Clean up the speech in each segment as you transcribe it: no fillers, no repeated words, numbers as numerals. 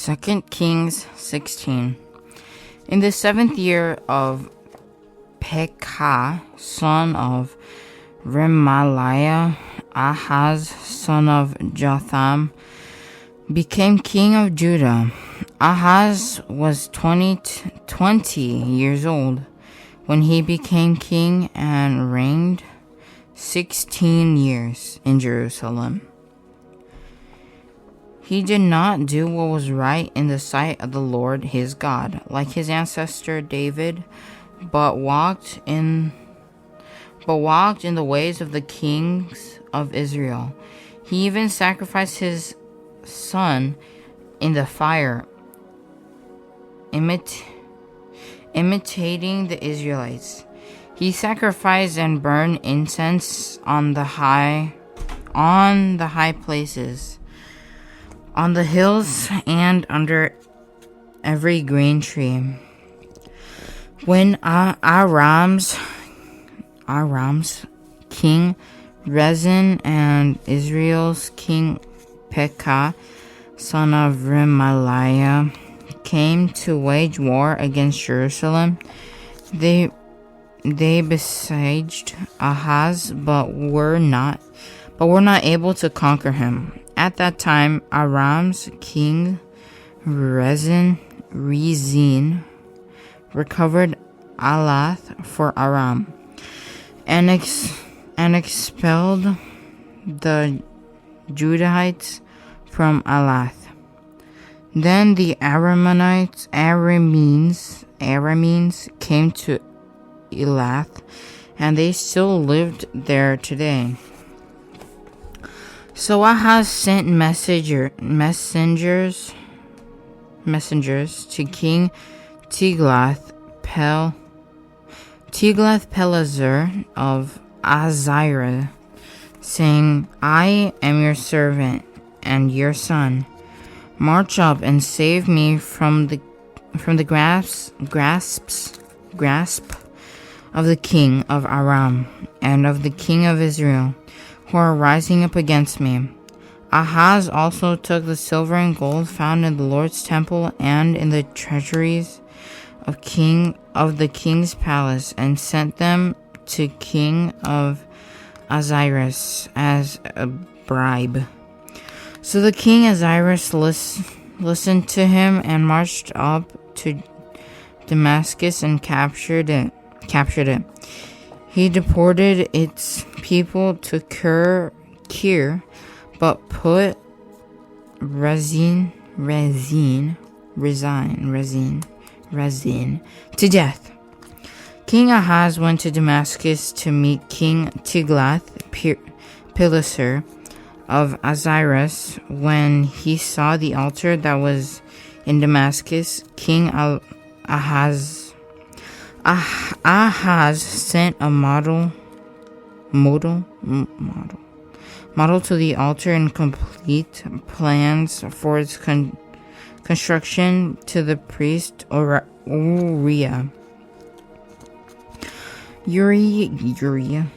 2 Kings 16. In the 7th year of Pekah, son of Remaliah, Ahaz, son of Jotham, became king of Judah. Ahaz was 20 years old when he became king and reigned 16 years in Jerusalem. He did not do what was right in the sight of the Lord his God, like his ancestor David, but walked in the ways of the kings of Israel. He even sacrificed his son in the fire, imitating the Israelites. He sacrificed and burned incense on the high places, on the hills, and under every green tree. When Aram's king Rezin and Israel's king Pekah, son of Remaliah, came to wage war against Jerusalem, they besieged Ahaz, but were not able to conquer him. At that time, Aram's king Rezin recovered Elath for Aram, and expelled the Judahites from Elath. Then the Arameans came to Elath, and they still lived there today. So Ahaz sent messengers to King Tiglath-Pileser of Azirah, saying, I am your servant and your son. March up and save me from the grasp of the king of Aram and of the king of Israel, who are rising up against me. Ahaz also took the silver and gold found in the Lord's temple and in the treasuries of the king's palace, and sent them to king of Azirah as a bribe. So the king Azirah listened to him and marched up to Damascus and captured it. He deported its people to Kir, but put Rezin to death. King Ahaz went to Damascus to meet King Tiglath-Pileser of Azirah. When he saw the altar that was in Damascus, King Ahaz sent a model to the altar and complete plans for its construction to the priest Uriah. Uriah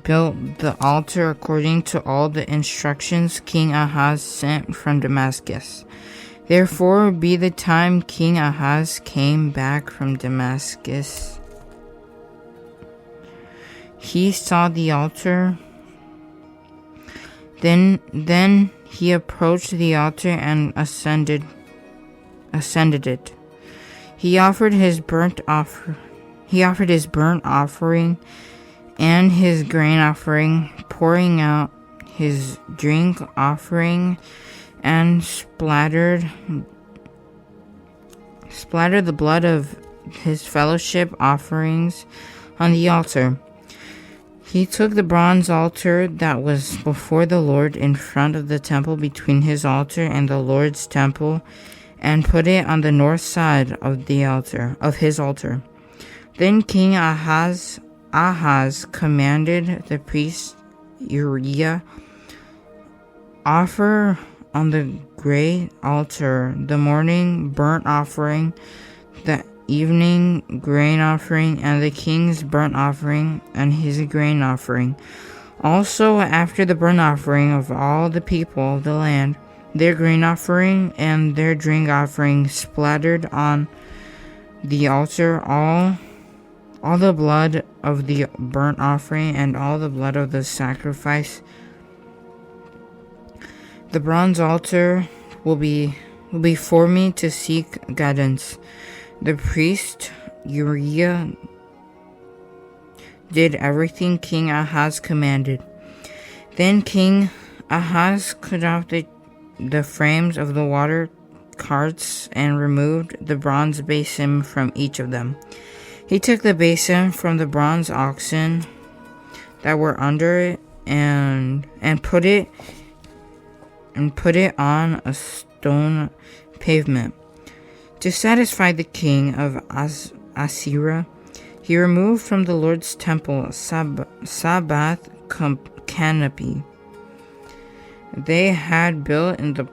built the altar according to all the instructions King Ahaz sent from Damascus. Therefore, by the time King Ahaz came back from Damascus, he saw the altar. Then he approached the altar and ascended it. He offered his burnt offering and his grain offering, pouring out his drink offering, and splattered the blood of his fellowship offerings on the altar. He took the bronze altar that was before the Lord in front of the temple between his altar and the Lord's temple, and put it on the north side of his altar. Then King Ahaz commanded the priest Uriah, offer on the great altar the morning burnt offering, the evening grain offering, and the king's burnt offering and his grain offering. Also, after the burnt offering of all the people of the land, their grain offering and their drink offering splattered on the altar all the blood of the burnt offering and all the blood of the sacrifice. The bronze altar will be for me to seek guidance. The priest Uriah did everything King Ahaz commanded. Then King Ahaz cut off the frames of the water carts and removed the bronze basin from each of them. He took the basin from the bronze oxen that were under it and put it on a stone pavement. To satisfy the king of Assyria, he removed from the Lord's temple Sabbath canopy they had built in the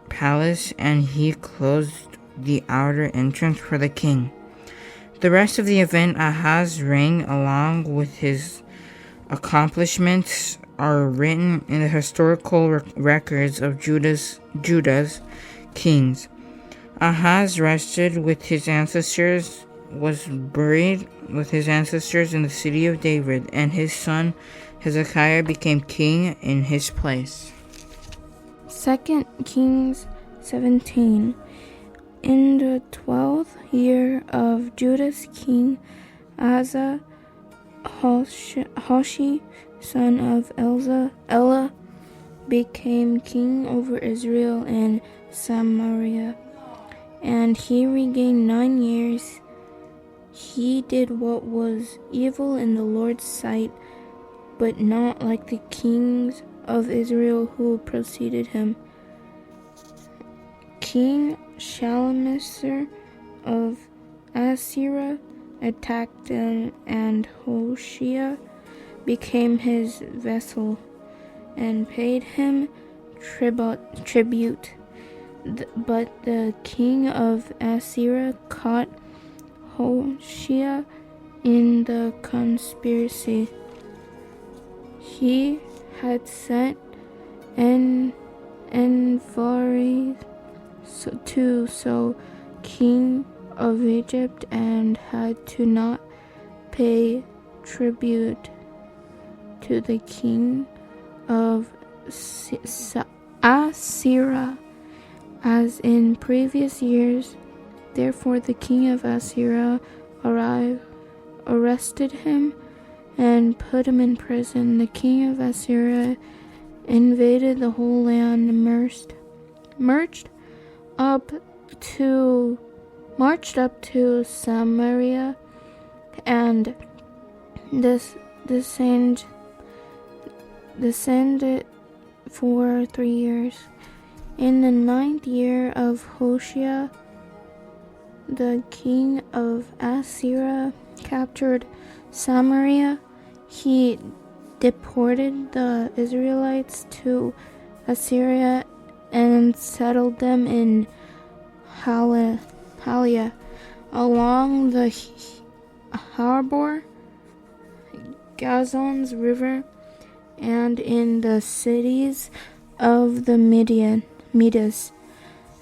palace, and he closed the outer entrance for the king. The rest of the event Ahaz reigned, along with his accomplishments, are written in the historical records of Judah's kings. Ahaz rested with his ancestors, was buried with his ancestors in the city of David, and his son Hezekiah became king in his place. 2 Kings 17. In the 12th year of Judah's king Asa, Hoshi, son of Elah, became king over Israel and Samaria, and he reigned 9 years. He did what was evil in the Lord's sight, but not like the kings of Israel who preceded him. King Shalmaneser of Assyria attacked him, and Hoshea became his vassal and paid him tribute. But the king of Assyria caught Hoshea in the conspiracy. He had sent envoys to king of Egypt and had to not pay tribute to the king of Assyria as in previous years. Therefore the king of Assyria arrested him and put him in prison. The king of Assyria invaded the whole land, marched up to Samaria, and descended for 3 years. In the 9th year of Hoshea, the king of Assyria captured Samaria. He deported the Israelites to Assyria and settled them in Halia along the Harbor, Gazon's river, and in the cities of the Medes.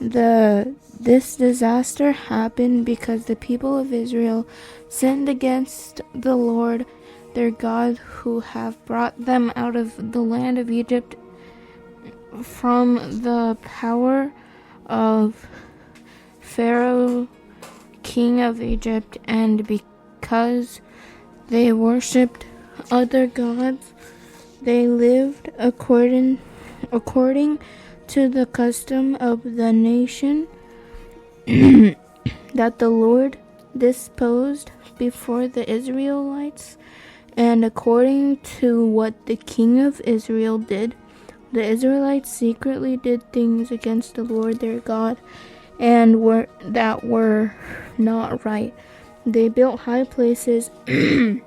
This disaster happened because the people of Israel sinned against the Lord their God, who have brought them out of the land of Egypt from the power of Pharaoh, king of Egypt, and because they worshipped other gods, they lived according to the custom of the nation that the Lord disposed before the Israelites, and according to what the king of Israel did. The Israelites secretly did things against the Lord their God, and were not right. They built high places in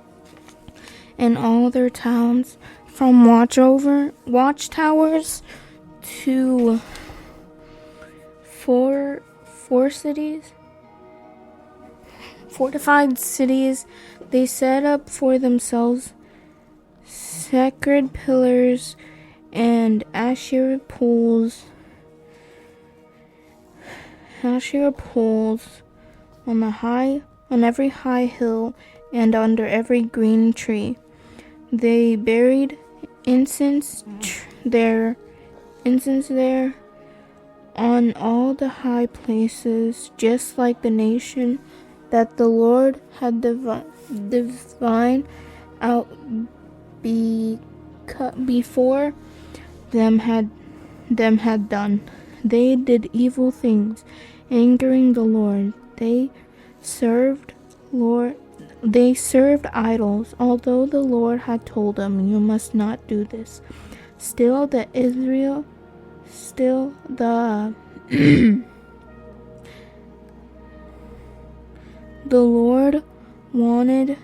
all their towns, from watchtowers to fortified cities. They set up for themselves sacred pillars and Asherah poles Asherah poles on every high hill and under every green tree. They buried incense there on all the high places, just like the nation that the Lord had divined out before them had done. They did evil things, angering the Lord. They served idols, although the Lord had told them, "You must not do this." Still the the Lord wanted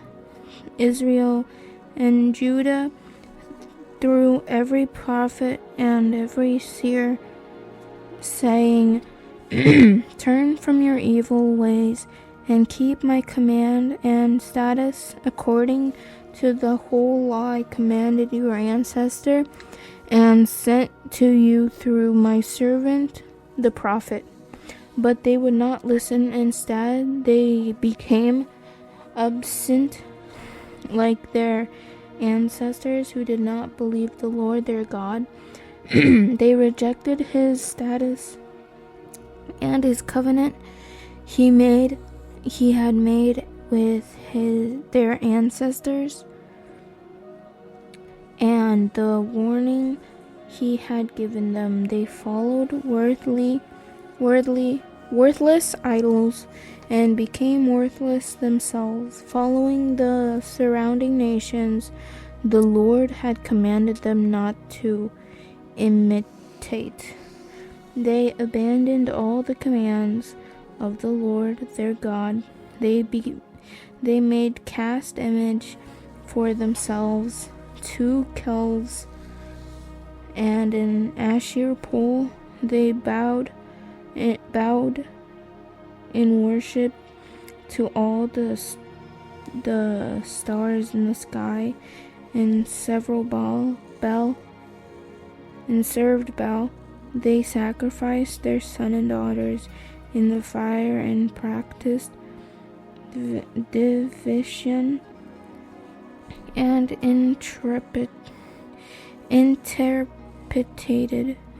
Israel and Judah through every prophet and every seer, saying, "Turn from your evil ways and keep my command and statutes according to the whole law I commanded your ancestor and sent to you through my servant the prophet." But they would not listen. Instead, they became obstinate like their ancestors who did not believe the Lord their God. They rejected his statutes and his covenant he had made with their ancestors, and the warning he had given them. They followed worthless idols and became worthless themselves, following the surrounding nations the Lord had commanded them not to imitate. They abandoned all the commands of the Lord their God. They made cast image for themselves, 2 calves, and an Asherah pole. They bowed in worship to all the stars in the sky, and served Baal. They sacrificed their sons and daughters in the fire and practiced division and interpreted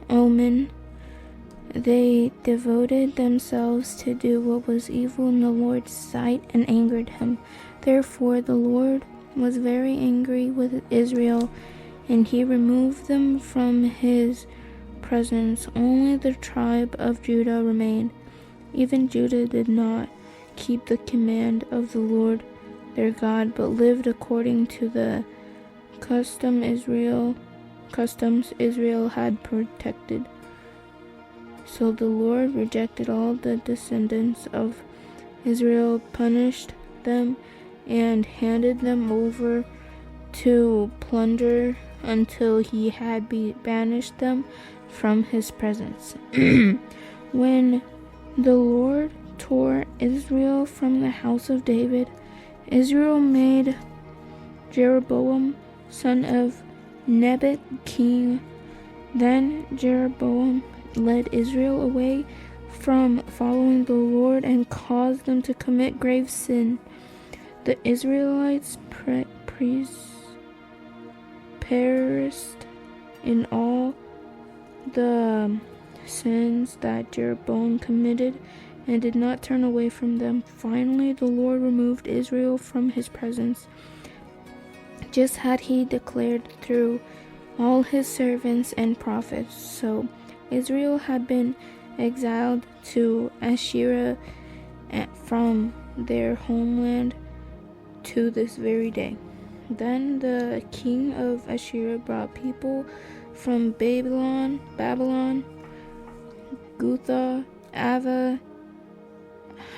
omen. They devoted themselves to do what was evil in the Lord's sight and angered him. Therefore the Lord was very angry with Israel, and he removed them from his presence. Only the tribe of Judah remained. Even Judah did not keep the command of the Lord their God, but lived according to the customs Israel had protected. So the Lord rejected all the descendants of Israel, punished them, and handed them over to plunder until he had banished them from his presence. When the Lord tore Israel from the house of David, Israel made Jeroboam, son of Nebat, king. Then Jeroboam led Israel away from following the Lord and caused them to commit grave sin. The Israelites perished in all the sins that Jeroboam committed and did not turn away from them. Finally, the Lord removed Israel from his presence, just as he declared through all his servants and prophets. So Israel had been exiled to Asherah from their homeland to this very day. Then the king of Asherah brought people from Babylon, Gutha, Ava,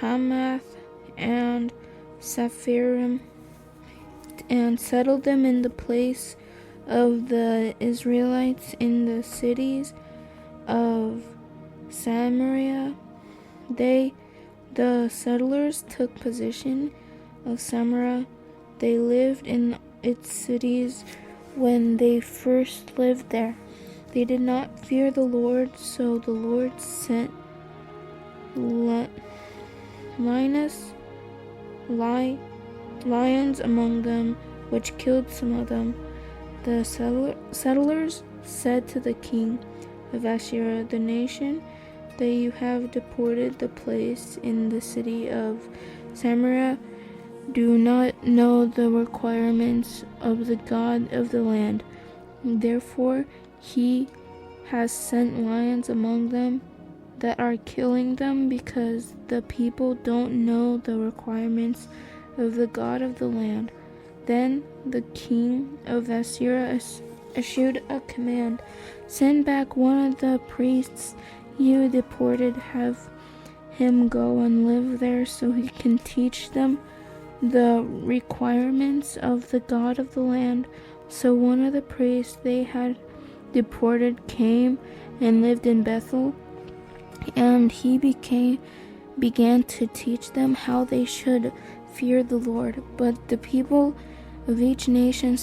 Hamath, and Sepharim, and settled them in the place of the Israelites in the cities of Samaria. The settlers took possession of Samaria. They lived in its cities when they first lived there. They did not fear the Lord, so the Lord sent lions among them, which killed some of them. The settlers said to the king of Assyria, "The nation that you have deported the place in the city of Samaria do not know the requirements of the God of the land. Therefore he has sent lions among them that are killing them, because the people don't know the requirements of the God of the land." Then the king of Assyria issued a command, "Send back one of the priests you deported, have him go and live there so he can teach them the requirements of the God of the land." So one of the priests they had deported came and lived in Bethel, and he began to teach them how they should fear the Lord. But the people of each nation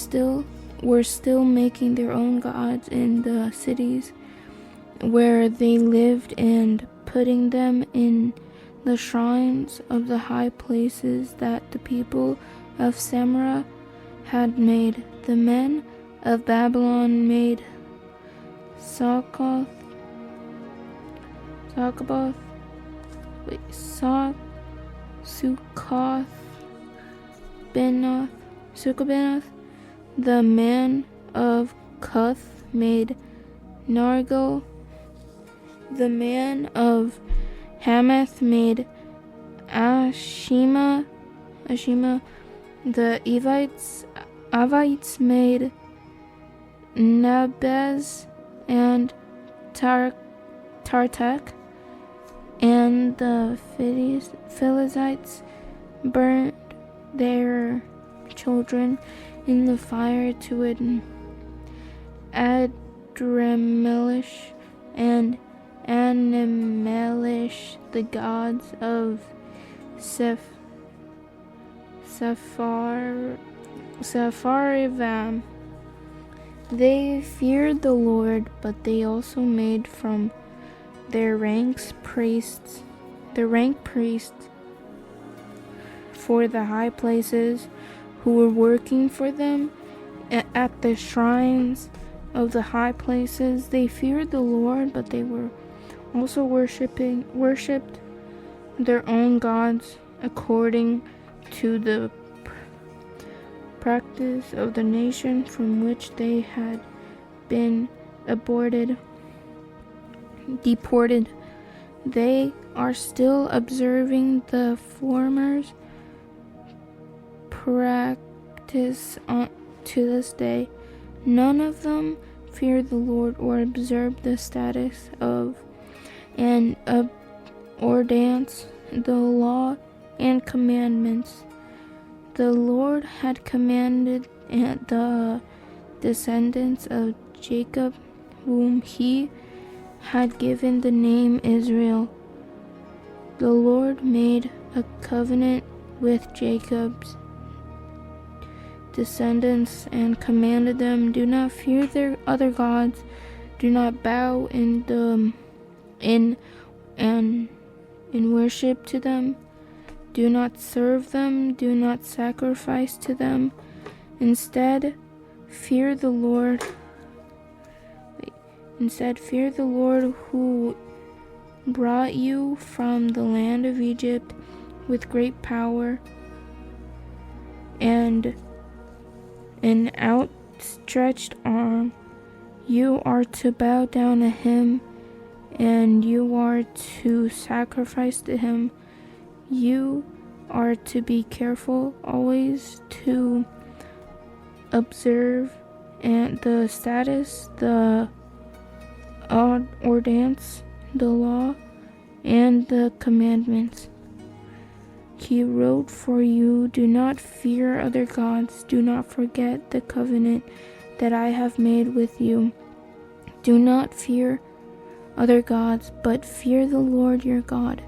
were still making their own gods in the cities where they lived, and putting them in the shrines of the high places that the people of Samaria had made. The men of Babylon made Succoth, Benoth. The man of Cuth made Nargil. The man of Hamath made Ashima. The Avites made Nabez and Tartak, and the Philistites burned their children in the fire to Adrammelech and Animelech, the gods of Sepharvaim. They feared the Lord, but they also made from their rank priests for the high places, who were working for them at the shrines of the high places. They feared the Lord, but they were also worshipped their own gods according to the practice of the nation from which they had been deported. They are still observing the former practice to this day. None of them feared the Lord or observed the statutes of and ordinance, the law and commandments the Lord had commanded the descendants of Jacob, whom he had given the name Israel. The Lord made a covenant with Jacob's descendants and commanded them, "Do not fear their other gods, do not bow in worship to them, do not serve them, do not sacrifice to them. Instead, fear the Lord who brought you from the land of Egypt with great power and an outstretched arm. You are to bow down to him, and you are to sacrifice to him. You are to be careful always to observe the statutes, the ordinance, the law, and the commandments he wrote for you. Do not fear other gods. Do not forget the covenant that I have made with you. Do not fear other gods, but fear the Lord your God,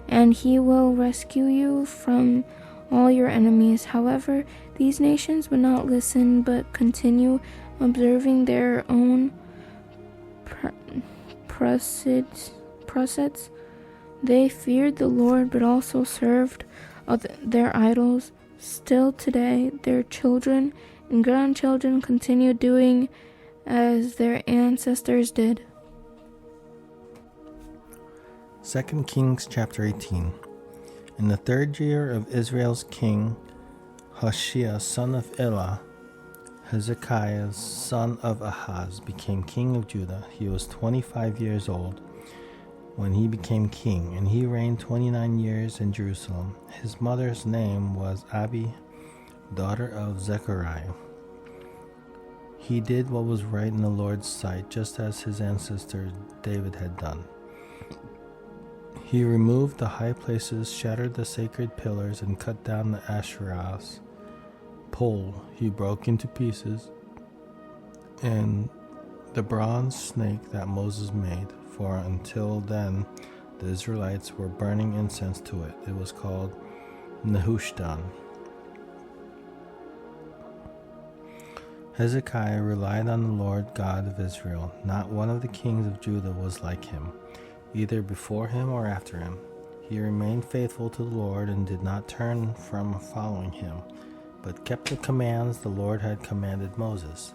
and he will rescue you from all your enemies." However, these nations would not listen, but continue observing their own precepts. They feared the Lord, but also served their idols. Still today, their children and grandchildren continue doing as their ancestors did. 2 Kings chapter 18. In the 3rd year of Israel's king, Hoshea son of Elah, Hezekiah son of Ahaz, became king of Judah. He was 25 years old when he became king, and he reigned 29 years in Jerusalem. His mother's name was Abi, daughter of Zechariah. He did what was right in the Lord's sight, just as his ancestor David had done. He removed the high places, shattered the sacred pillars, and cut down the Asherah's pole he broke into pieces, and the bronze snake that Moses made, for until then the Israelites were burning incense to it. It was called Nehushtan. Hezekiah relied on the Lord God of Israel. Not one of the kings of Judah was like him, either before him or after him. He remained faithful to the Lord and did not turn from following him, but kept the commands the Lord had commanded Moses.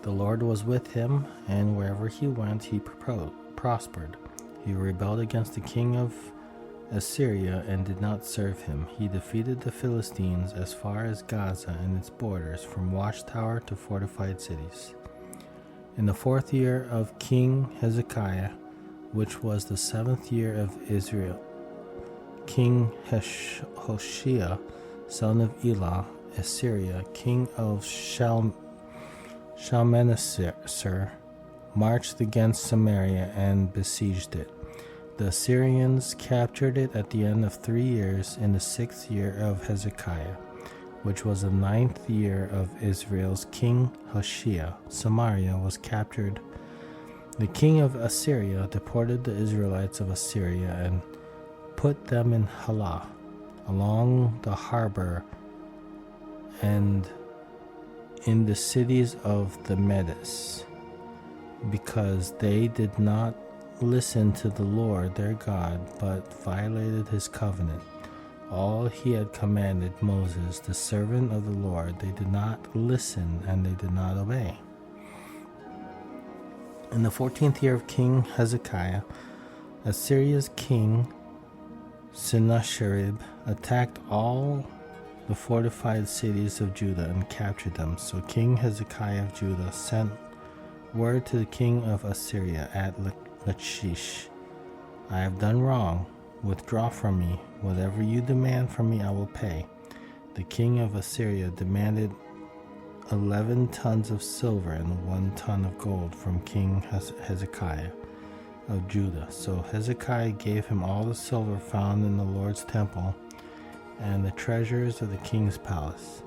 The Lord was with him, and wherever he went he prospered. He rebelled against the king of Assyria and did not serve him. He defeated the Philistines as far as Gaza and its borders, from watchtower to fortified cities. In the 4th year of King Hezekiah, which was the 7th year of Israel, King Hoshea son of Elah, Assyria, king of Shalmaneser, marched against Samaria and besieged it. The Assyrians captured it at the end of 3 years, in the 6th year of Hezekiah, which was the 9th year of Israel's king Hoshea. Samaria was captured. The king of Assyria deported the Israelites of Assyria and put them in Halah, along the harbor, and in the cities of the Medes, because they did not listen to the Lord their God, but violated his covenant. All he had commanded Moses, the servant of the Lord, they did not listen, and they did not obey. In the 14th year of King Hezekiah, Assyria's king Sennacherib attacked all the fortified cities of Judah and captured them. So King Hezekiah of Judah sent word to the king of Assyria at Lachish, I have done wrong. Withdraw from me. Whatever you demand from me, I will pay. The king of Assyria demanded 11 tons of silver and 1 ton of gold from King Hezekiah of Judah. So Hezekiah gave him all the silver found in the Lord's temple and the treasures of the king's palace.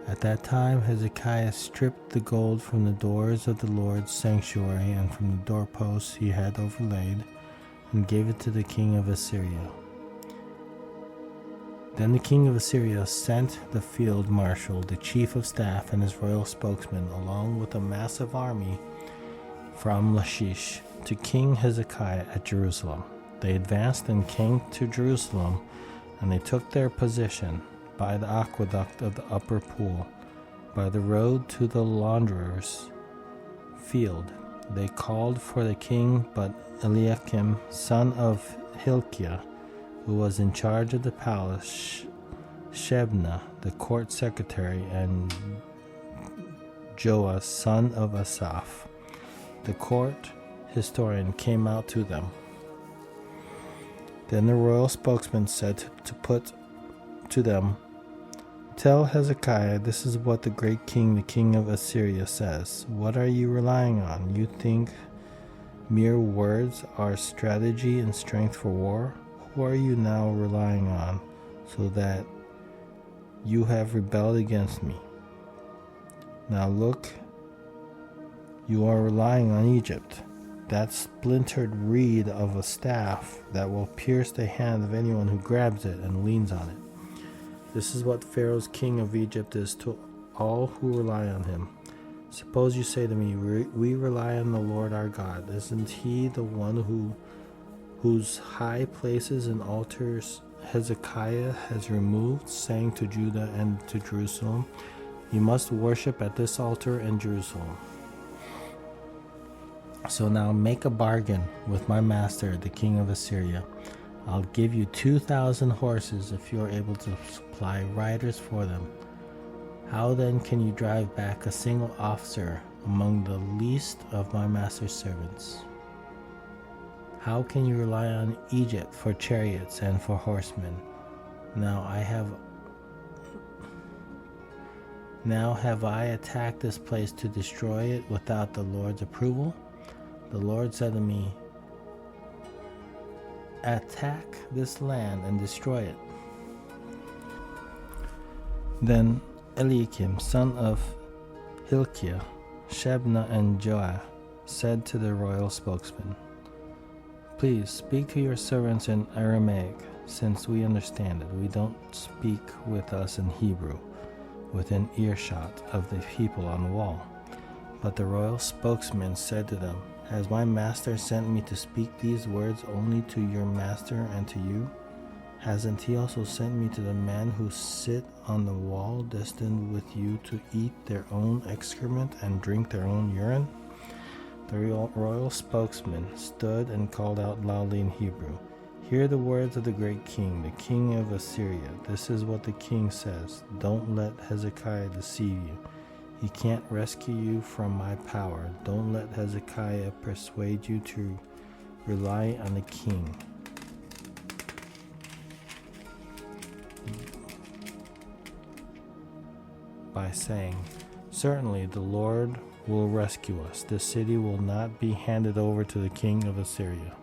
At that time Hezekiah stripped the gold from the doors of the Lord's sanctuary and from the doorposts he had overlaid, and gave it to the king of Assyria. Then the king of Assyria sent the field marshal, the chief of staff, and his royal spokesman, along with a massive army from Lachish, to King Hezekiah at Jerusalem. They advanced and came to Jerusalem, and they took their position by the aqueduct of the upper pool, by the road to the launderer's field. They called for the king, but Eliakim, son of Hilkiah, who was in charge of the palace, Shebna, the court secretary, and Joah, son of Asaph, the court historian, came out to them. Then the royal spokesman said to put to them, Tell Hezekiah, this is what the great king, the king of Assyria, says. What are you relying on? You think mere words are strategy and strength for war? Who are you now relying on, so that you have rebelled against me? Now look, you are relying on Egypt, that splintered reed of a staff that will pierce the hand of anyone who grabs it and leans on it. This is what Pharaoh's king of Egypt is to all who rely on him. Suppose you say to me, we rely on the Lord our God. Isn't he the one who whose high places and altars Hezekiah has removed, saying to Judah and to Jerusalem, "You must worship at this altar in Jerusalem." So now make a bargain with my master, the king of Assyria. I'll give you 2,000 horses if you are able to supply riders for them. How then can you drive back a single officer among the least of my master's servants? How can you rely on Egypt for chariots and for horsemen? Now have I attacked this place to destroy it without the Lord's approval? The Lord said to me, "Attack this land and destroy it." Then Eliakim, son of Hilkiah, Shebna, and Joah said to the royal spokesman, "Please speak to your servants in Aramaic, since we understand it. We don't speak with us in Hebrew, within earshot of the people on the wall." But the royal spokesman said to them, "Has my master sent me to speak these words only to your master and to you? Hasn't he also sent me to the men who sit on the wall, destined with you to eat their own excrement and drink their own urine?" The royal spokesman stood and called out loudly in Hebrew, "Hear the words of the great king, the king of Assyria. This is what the king says. Don't let Hezekiah deceive you. He can't rescue you from my power. Don't let Hezekiah persuade you to rely on the king. By saying, 'Certainly the Lord will rescue us. This city will not be handed over to the king of Assyria.'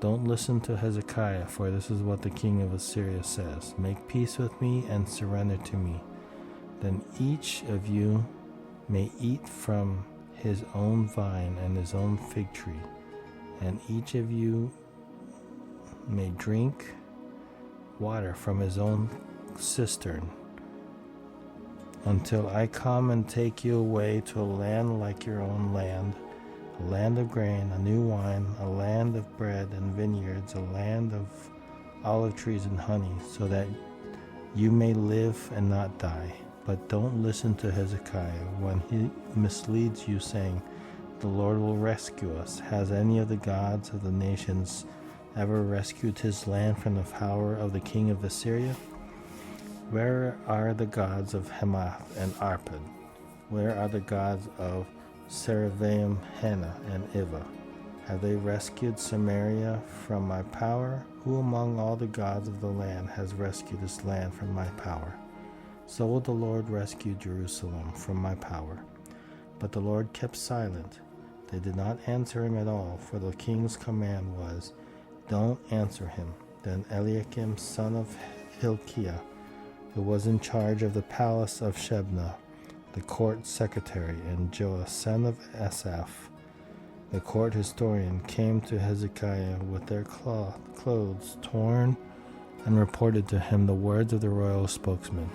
Don't listen to Hezekiah, for this is what the king of Assyria says. 'Make peace with me and surrender to me. Then each of you may eat from his own vine and his own fig tree, and each of you may drink water from his own cistern, until I come and take you away to a land like your own land, a land of grain, a new wine, a land of bread and vineyards, a land of olive trees and honey, so that you may live and not die.' But don't listen to Hezekiah when he misleads you, saying, 'The Lord will rescue us.' Has any of the gods of the nations ever rescued his land from the power of the king of Assyria? Where are the gods of Hamath and Arpad? Where are the gods of Seravaim, Hena, and Iva? Have they rescued Samaria from my power? Who among all the gods of the land has rescued this land from my power? So will the Lord rescue Jerusalem from my power." But the Lord kept silent. They did not answer him at all, for the king's command was, "Don't answer him." Then Eliakim, son of Hilkiah, who was in charge of the palace of Shebna, the court secretary, and Joah, son of Asaph, the court historian, came to Hezekiah with their clothes torn and reported to him the words of the royal spokesman.